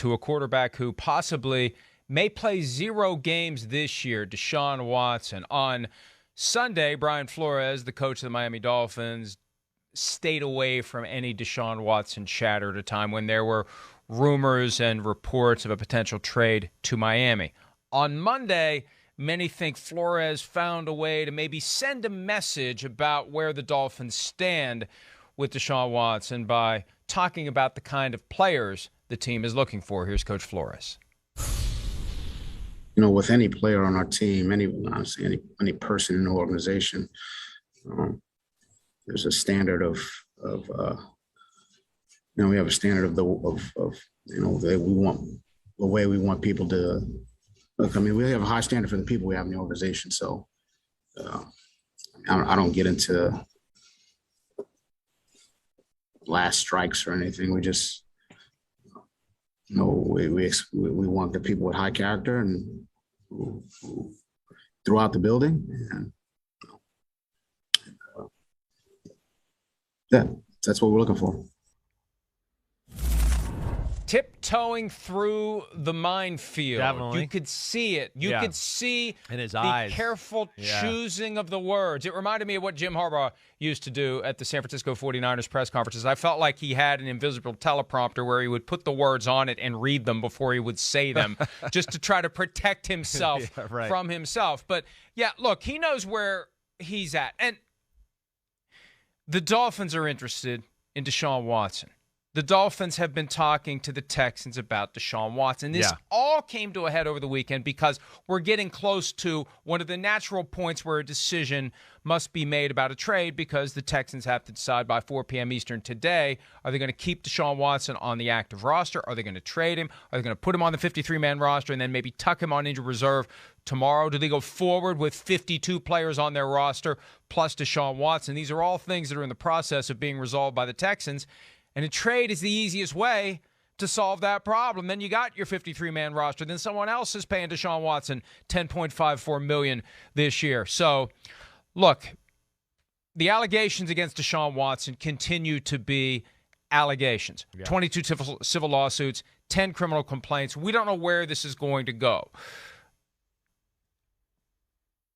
to a quarterback who possibly may play 0 games this year, Deshaun Watson. On Sunday, Brian Flores, the coach of the Miami Dolphins, stayed away from any Deshaun Watson chatter at a time when there were rumors and reports of a potential trade to Miami. On Monday, many think Flores found a way to maybe send a message about where the Dolphins stand with Deshaun Watson by talking about the kind of players the team is looking for. Here's Coach Flores. With any player on our team, honestly, any person in the organization, there's a standard of we have a standard of the way we want people to look. I mean, we have a high standard for the people we have in the organization. So I don't get into last strikes or anything. We just, we want the people with high character and throughout the building. And that's what we're looking for. Tiptoeing through the minefield. Definitely. You could see it. You could see in his the eyes. Careful choosing of the words. It reminded me of what Jim Harbaugh used to do at the San Francisco 49ers press conferences. I felt like he had an invisible teleprompter where he would put the words on it and read them before he would say them just to try to protect himself from himself. But, look, he knows where he's at. And the Dolphins are interested in Deshaun Watson. The Dolphins have been talking to the Texans about Deshaun Watson. This all came to a head over the weekend because we're getting close to one of the natural points where a decision must be made about a trade because the Texans have to decide by 4 p.m. Eastern today, are they going to keep Deshaun Watson on the active roster? Are they going to trade him? Are they going to put him on the 53-man roster and then maybe tuck him on injured reserve tomorrow? Do they go forward with 52 players on their roster plus Deshaun Watson? These are all things that are in the process of being resolved by the Texans. And a trade is the easiest way to solve that problem. Then you got your 53-man roster. Then someone else is paying Deshaun Watson $10.54 million this year. So, look, the allegations against Deshaun Watson continue to be allegations. 22 civil lawsuits, 10 criminal complaints. We don't know where this is going to go.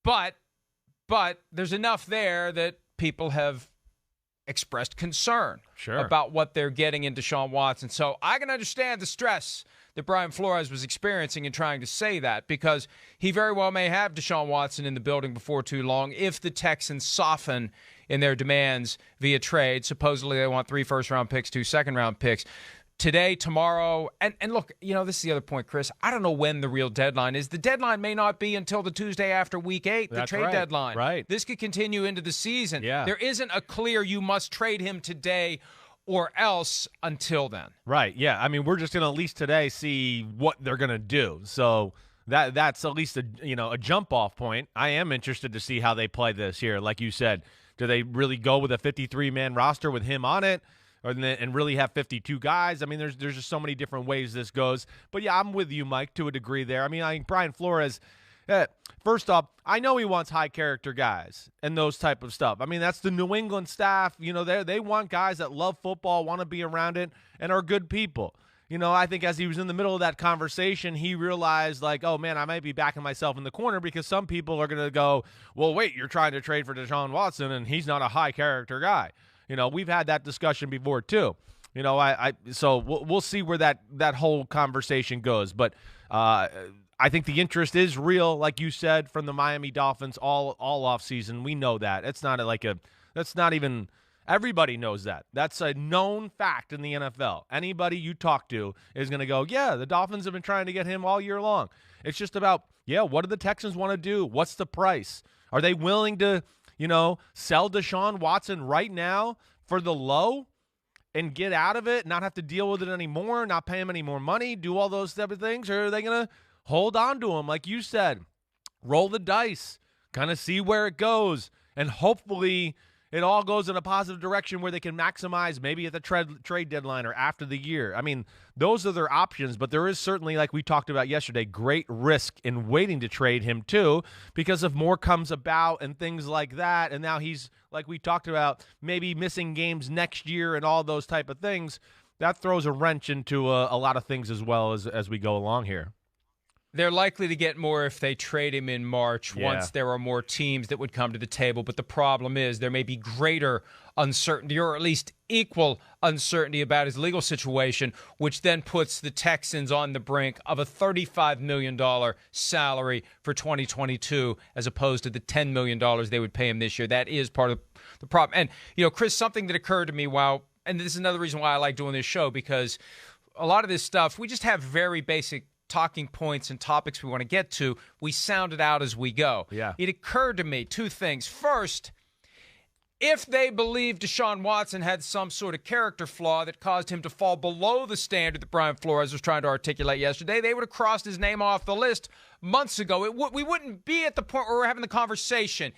But there's enough there that people have expressed concern about what they're getting in Deshaun Watson. So I can understand the stress that Brian Flores was experiencing in trying to say that because he very well may have Deshaun Watson in the building before too long if the Texans soften in their demands via trade. Supposedly they want 3 first-round picks, 2 second-round picks. Today, tomorrow, and look, this is the other point, Chris. I don't know when the real deadline is. The deadline may not be until the Tuesday after Week 8, the trade deadline. Right. This could continue into the season. Yeah. There isn't a clear you must trade him today or else until then. Right, yeah. I mean, we're just going to at least today see what they're going to do. So that's at least a jump-off point. I am interested to see how they play this here. Like you said, do they really go with a 53-man roster with him on it? And really have 52 guys. I mean, there's just so many different ways this goes. But, I'm with you, Mike, to a degree there. I mean, I think Brian Flores, first off, I know he wants high-character guys and those type of stuff. I mean, that's the New England staff. They want guys that love football, want to be around it, and are good people. I think as he was in the middle of that conversation, he realized, like, oh, man, I might be backing myself in the corner because some people are going to go, well, wait, you're trying to trade for Deshaun Watson, and he's not a high-character guy. We've had that discussion before too. So we'll see where that whole conversation goes. But I think the interest is real, like you said, from the Miami Dolphins all off season. We know that. It's not that's not even everybody knows that. That's a known fact in the NFL. Anybody you talk to is going to go, yeah, the Dolphins have been trying to get him all year long. It's just about, what do the Texans want to do? What's the price? Are they willing to sell Deshaun Watson right now for the low and get out of it, not have to deal with it anymore, not pay him any more money, do all those type of things? Or are they going to hold on to him, like you said, roll the dice, kind of see where it goes, and hopefully it all goes in a positive direction where they can maximize maybe at the trade deadline or after the year. I mean, those are their options, but there is certainly, like we talked about yesterday, great risk in waiting to trade him too, because if more comes about and things like that, and now he's, like we talked about, maybe missing games next year and all those type of things, that throws a wrench into a lot of things as well as we go along here. They're likely to get more if they trade him in March once there are more teams that would come to the table. But the problem is there may be greater uncertainty, or at least equal uncertainty about his legal situation, which then puts the Texans on the brink of a $35 million salary for 2022 as opposed to the $10 million they would pay him this year. That is part of the problem. And, Chris, something that occurred to me and this is another reason why I like doing this show, because a lot of this stuff, we just have very basic talking points and topics we want to get to. We sound it out as we go. Yeah. It occurred to me two things. First, if they believed Deshaun Watson had some sort of character flaw that caused him to fall below the standard that Brian Flores was trying to articulate yesterday, they would have crossed his name off the list months ago. We wouldn't be at the point where we're having the conversation,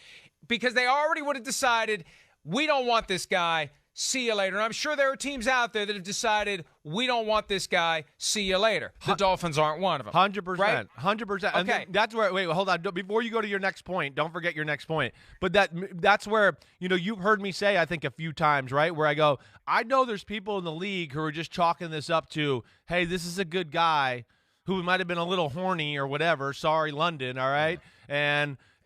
because they already would have decided, we don't want this guy. See you later. And I'm sure there are teams out there that have decided, we don't want this guy. See you later. The Dolphins aren't one of them. 100%. Right? 100%. Okay. And that's where, wait, hold on. Before you go to your next point, don't forget your next point. But that's where, you've heard me say, I think a few times, right, where I go, I know there's people in the league who are just chalking this up to, hey, this is a good guy who might have been a little horny or whatever. Sorry, London, all right?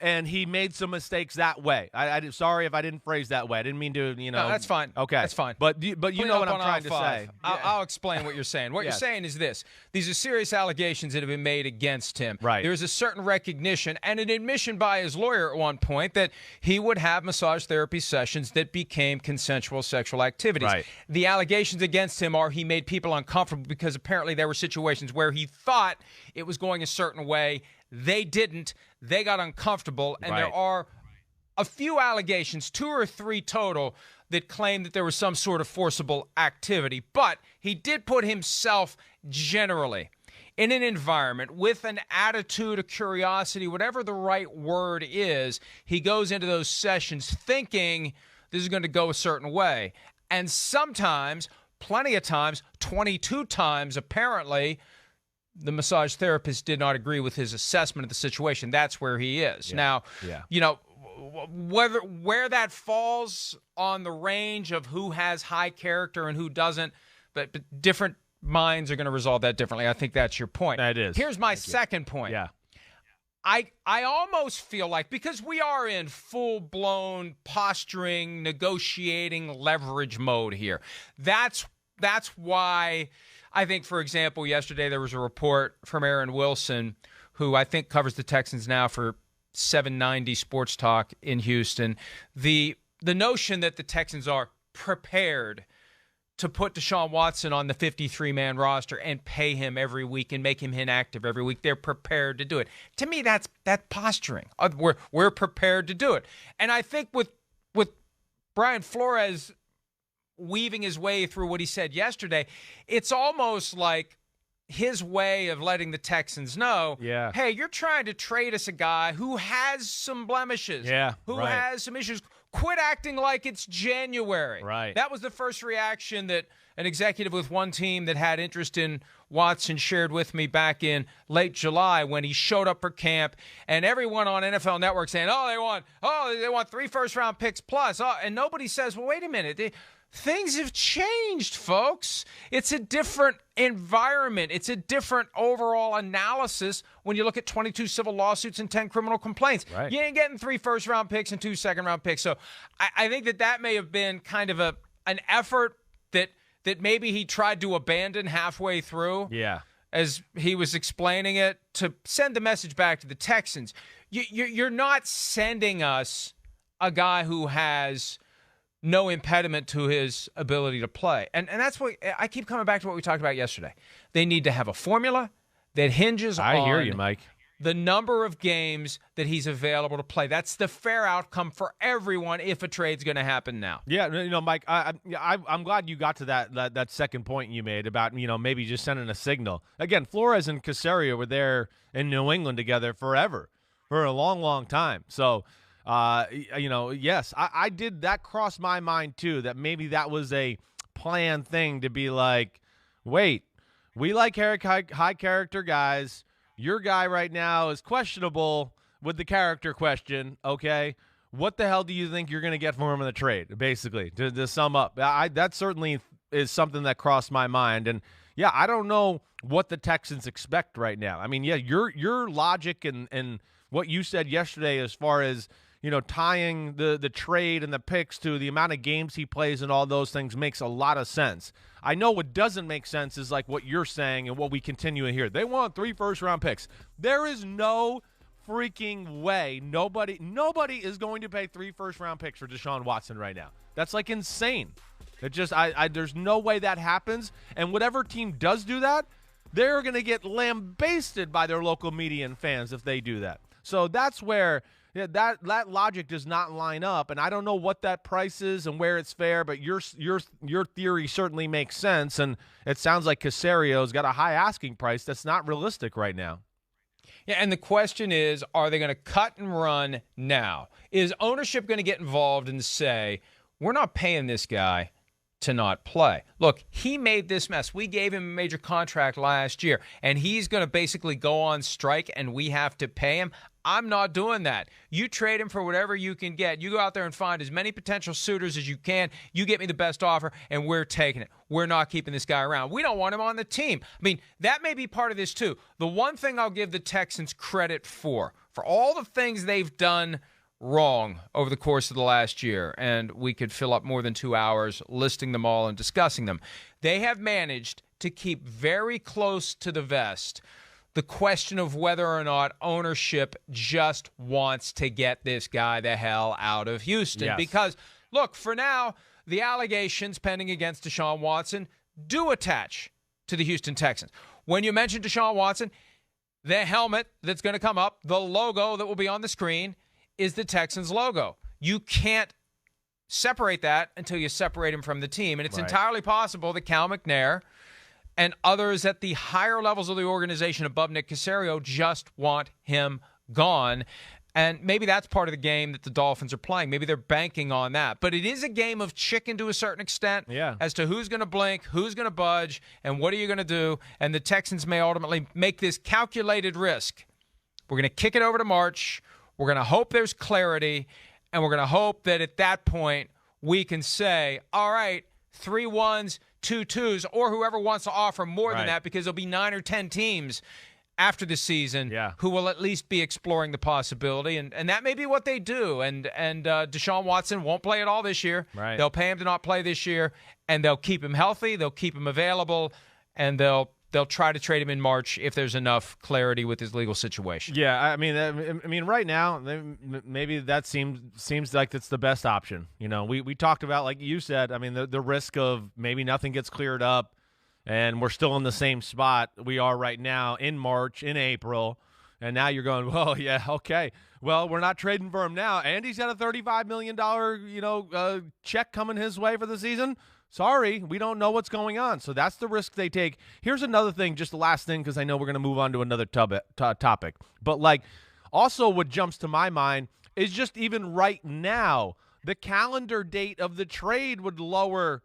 And he made some mistakes that way. I sorry if I didn't phrase that way. I didn't mean to, No, that's fine. Okay. That's fine. But you know what I'm trying to say. I'll explain what you're saying. What you're saying is this. These are serious allegations that have been made against him. Right. There's a certain recognition and an admission by his lawyer at one point that he would have massage therapy sessions that became consensual sexual activities. Right. The allegations against him are he made people uncomfortable because apparently there were situations where he thought it was going a certain way. They didn't. They got uncomfortable, and there are a few allegations, 2 or 3 total, that claim that there was some sort of forcible activity. But he did put himself generally in an environment with an attitude of curiosity, whatever the right word is. He goes into those sessions thinking this is going to go a certain way. And sometimes, plenty of times, 22 times apparently, the massage therapist did not agree with his assessment of the situation. That's where he is. Now, where that falls on the range of who has high character and who doesn't, but different minds are going to resolve that differently. I think that's your point. That is. Here's my second point. Yeah. I almost feel like, because we are in full-blown posturing, negotiating, leverage mode here, that's why I think, for example, yesterday there was a report from Aaron Wilson, who I think covers the Texans now for 790 Sports Talk in Houston. The notion that the Texans are prepared to put Deshaun Watson on the 53-man roster and pay him every week and make him inactive every week, they're prepared to do it. To me, that's posturing. We're prepared to do it. And I think with Brian Flores weaving his way through what he said yesterday, it's almost like his way of letting the Texans know, hey, you're trying to trade us a guy who has some blemishes, who has some issues. Quit acting like it's January. Right. That was the first reaction that an executive with one team that had interest in Watson shared with me back in late July when he showed up for camp, and everyone on NFL Network saying, they want 3 first-round picks plus. And nobody says, well, wait a minute. Things have changed, folks. It's a different environment. It's a different overall analysis when you look at 22 civil lawsuits and 10 criminal complaints. Right. You ain't getting 3 first-round picks and 2 second-round picks. So I think that may have been kind of an effort that maybe he tried to abandon halfway through. Yeah. As he was explaining it, to send the message back to the Texans. You're not sending us a guy who has no impediment to his ability to play. And that's what I keep coming back to what we talked about yesterday. They need to have a formula that hinges on I hear you, Mike. the number of games that he's available to play. That's the fair outcome for everyone if a trade's going to happen now. Yeah, Mike, I'm glad you got to that second point you made about, maybe just sending a signal. Again, Flores and Caserio were there in New England together forever, for a long, long time. So, yes, I did. That crossed my mind too, that maybe that was a planned thing to be like, wait, we like high character guys. Your guy right now is questionable with the character question, okay? What the hell do you think you're going to get from him in the trade, basically, to sum up? That's certainly is something that crossed my mind. And yeah, I don't know what the Texans expect right now. I mean, yeah, your logic and what you said yesterday as far as, tying the trade and the picks to the amount of games he plays and all those things makes a lot of sense. I know what doesn't make sense is like what you're saying and what we continue to hear. They want 3 first-round picks. There is no freaking way nobody is going to pay 3 first-round picks for Deshaun Watson right now. That's like insane. It just there's no way that happens. And whatever team does do that, they're going to get lambasted by their local media and fans if they do that. So that's where that logic does not line up, and I don't know what that price is and where it's fair, but your theory certainly makes sense, and it sounds like Casario's got a high asking price that's not realistic right now. Yeah, and the question is, are they going to cut and run now? Is ownership going to get involved and say, we're not paying this guy to not play? Look, he made this mess. We gave him a major contract last year, and he's going to basically go on strike, and we have to pay him. I'm not doing that. You trade him for whatever you can get. You go out there and find as many potential suitors as you can. You get me the best offer, and we're taking it. We're not keeping this guy around. We don't want him on the team. I mean, that may be part of this too. The one thing I'll give the Texans credit for all the things they've done wrong over the course of the last year, and we could fill up more than 2 hours listing them all and discussing them, they have managed to keep very close to the vest the question of whether or not ownership just wants to get this guy the hell out of Houston. Yes. Because, look, for now, the allegations pending against Deshaun Watson do attach to the Houston Texans. When you mention Deshaun Watson, the helmet that's going to come up, the logo that will be on the screen, is the Texans logo. You can't separate that until you separate him from the team. And it's entirely possible that Cal McNair and others at the higher levels of the organization above Nick Caserio just want him gone. And maybe that's part of the game that the Dolphins are playing. Maybe they're banking on that. But it is a game of chicken to a certain extent as to who's going to blink, who's going to budge, and what are you going to do. And the Texans may ultimately make this calculated risk. We're going to kick it over to March. We're going to hope there's clarity. And we're going to hope that at that point we can say, all right, 3 1s, 2 2s, or whoever wants to offer more than that, because there'll be 9 or 10 teams after the season who will at least be exploring the possibility. And that may be what they do. And Deshaun Watson won't play at all this year. Right. They'll pay him to not play this year, and they'll keep him healthy. They'll keep him available, and they'll try to trade him in March if there's enough clarity with his legal situation. Yeah, I mean, right now, maybe that seems like it's the best option. We talked about, like you said, I mean, the risk of maybe nothing gets cleared up, and we're still in the same spot we are right now in March, in April, and now you're going, well, yeah, okay. Well, we're not trading for him now, and he's got a $35 million, check coming his way for the season. Sorry, we don't know what's going on. So that's the risk they take. Here's another thing, just the last thing, because I know we're going to move on to another topic. But, also what jumps to my mind is just even right now, the calendar date of the trade would lower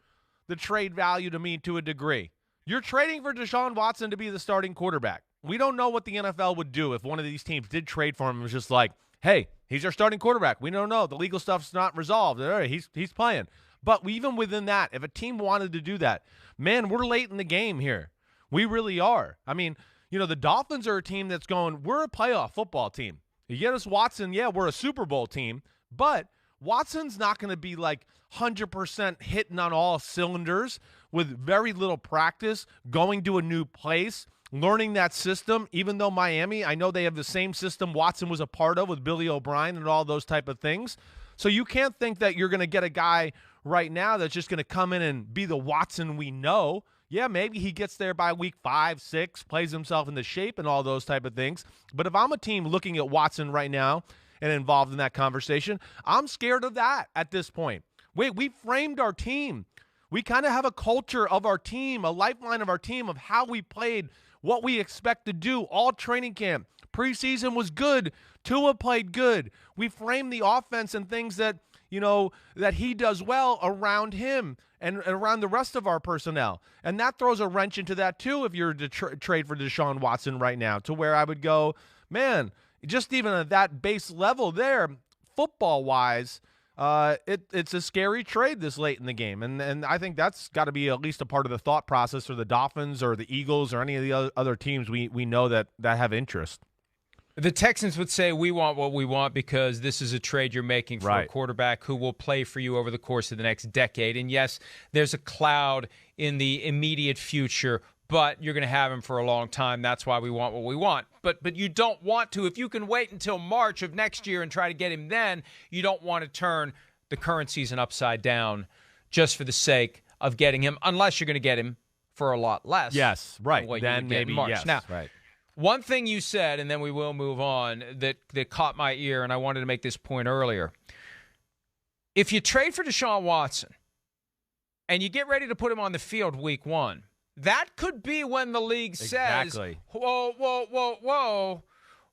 the trade value to me to a degree. You're trading for Deshaun Watson to be the starting quarterback. We don't know what the NFL would do if one of these teams did trade for him and was just like, hey, he's our starting quarterback. We don't know. The legal stuff's not resolved. All right, he's playing. But even within that, if a team wanted to do that, man, we're late in the game here. We really are. I mean, the Dolphins are a team that's going, we're a playoff football team. You get us Watson, yeah, we're a Super Bowl team. But Watson's not going to be 100% hitting on all cylinders with very little practice, going to a new place, learning that system, even though Miami, I know they have the same system Watson was a part of with Billy O'Brien and all those type of things. So you can't think that you're going to get a guy right now that's just going to come in and be the Watson we know. Yeah, maybe he gets there by week 5, 6, plays himself into shape and all those type of things. But if I'm a team looking at Watson right now and involved in that conversation, I'm scared of that at this point. We framed our team. We kind of have a culture of our team, a lifeline of our team of how we played, what we expect to do all training camp. Preseason was good. Tua played good. We framed the offense and things that, that he does well around him and around the rest of our personnel. And that throws a wrench into that too if you're to trade for Deshaun Watson right now, to where I would go, man, just even at that base level there, football-wise, it's a scary trade this late in the game, and I think that's got to be at least a part of the thought process for the Dolphins or the Eagles or any of the other teams we know that have interest. The Texans would say we want what we want because this is a trade you're making for a quarterback who will play for you over the course of the next decade. And yes, there's a cloud in the immediate future, but you're going to have him for a long time. That's why we want what we want. But you don't want to. If you can wait until March of next year and try to get him then, you don't want to turn the current season upside down just for the sake of getting him, unless you're going to get him for a lot less. Yes, right. Then maybe in March. Yes, now, right. One thing you said, and then we will move on, that caught my ear, and I wanted to make this point earlier. If you trade for Deshaun Watson and you get ready to put him on the field week 1, that could be when the league says, whoa,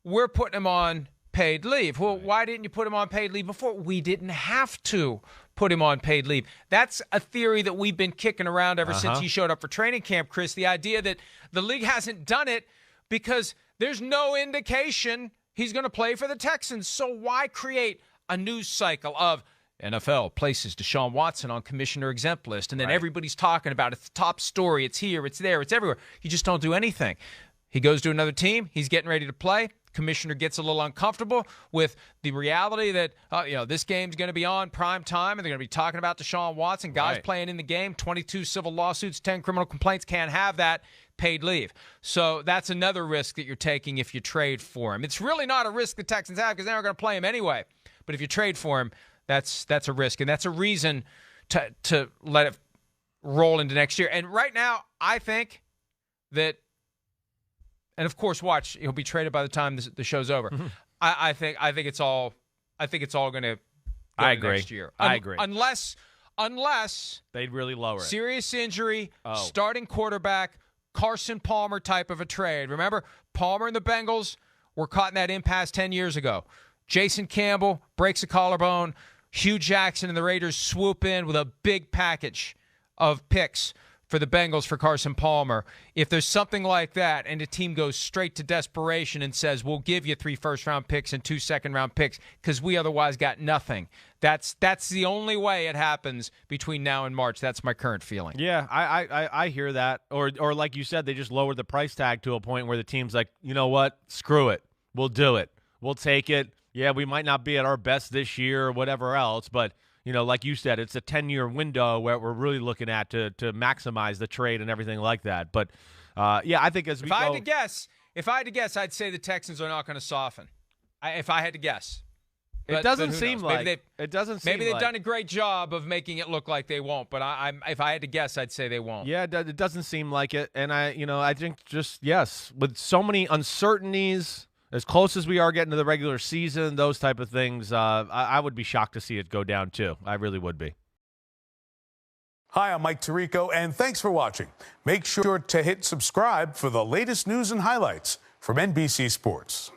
we're putting him on paid leave. Well, why didn't you put him on paid leave before? We didn't have to put him on paid leave. That's a theory that we've been kicking around ever since he showed up for training camp, Chris, the idea that the league hasn't done it because there's no indication he's going to play for the Texans. So why create a news cycle of NFL places Deshaun Watson on commissioner exempt list, and then everybody's talking about it. It's the top story. It's here. It's there. It's everywhere. You just don't do anything. He goes to another team. He's getting ready to play. Commissioner gets a little uncomfortable with the reality that this game's going to be on prime time, and they're going to be talking about Deshaun Watson. Guys playing in the game, 22 civil lawsuits, 10 criminal complaints. Can't have that. Paid leave. So that's another risk that you're taking if you trade for him. It's really not a risk the Texans have because they're not going to play him anyway. But if you trade for him, that's a risk, and that's a reason to let it roll into next year. And right now, I think that, and of course, watch, he'll be traded by the time the show's over. I think it's all going to go next year. I agree. Unless they'd really lower it. Serious injury, starting quarterback, Carson Palmer type of a trade. Remember, Palmer and the Bengals were caught in that impasse 10 years ago. Jason Campbell breaks a collarbone. Hugh Jackson and the Raiders swoop in with a big package of picks for the Bengals for Carson Palmer. If there's something like that and a team goes straight to desperation and says, we'll give you 3 first-round picks and 2 second-round picks because we otherwise got nothing, that's the only way it happens between now and March. That's my current feeling. Yeah, I hear that. Or like you said, they just lowered the price tag to a point where the team's like, you know what, screw it. We'll do it. We'll take it. Yeah, we might not be at our best this year or whatever else, but like you said, it's a 10-year window where we're really looking at to maximize the trade and everything like that. But, I think as we go... If I had to guess, I'd say the Texans are not going to soften. If I had to guess. It doesn't seem like... Maybe they've done a great job of making it look like they won't, but if I had to guess, I'd say they won't. Yeah, it doesn't seem like it. And I think just, yes, with so many uncertainties... As close as we are getting to the regular season, those type of things, I would be shocked to see it go down too. I really would be. Hi, I'm Mike Tirico, and thanks for watching. Make sure to hit subscribe for the latest news and highlights from NBC Sports.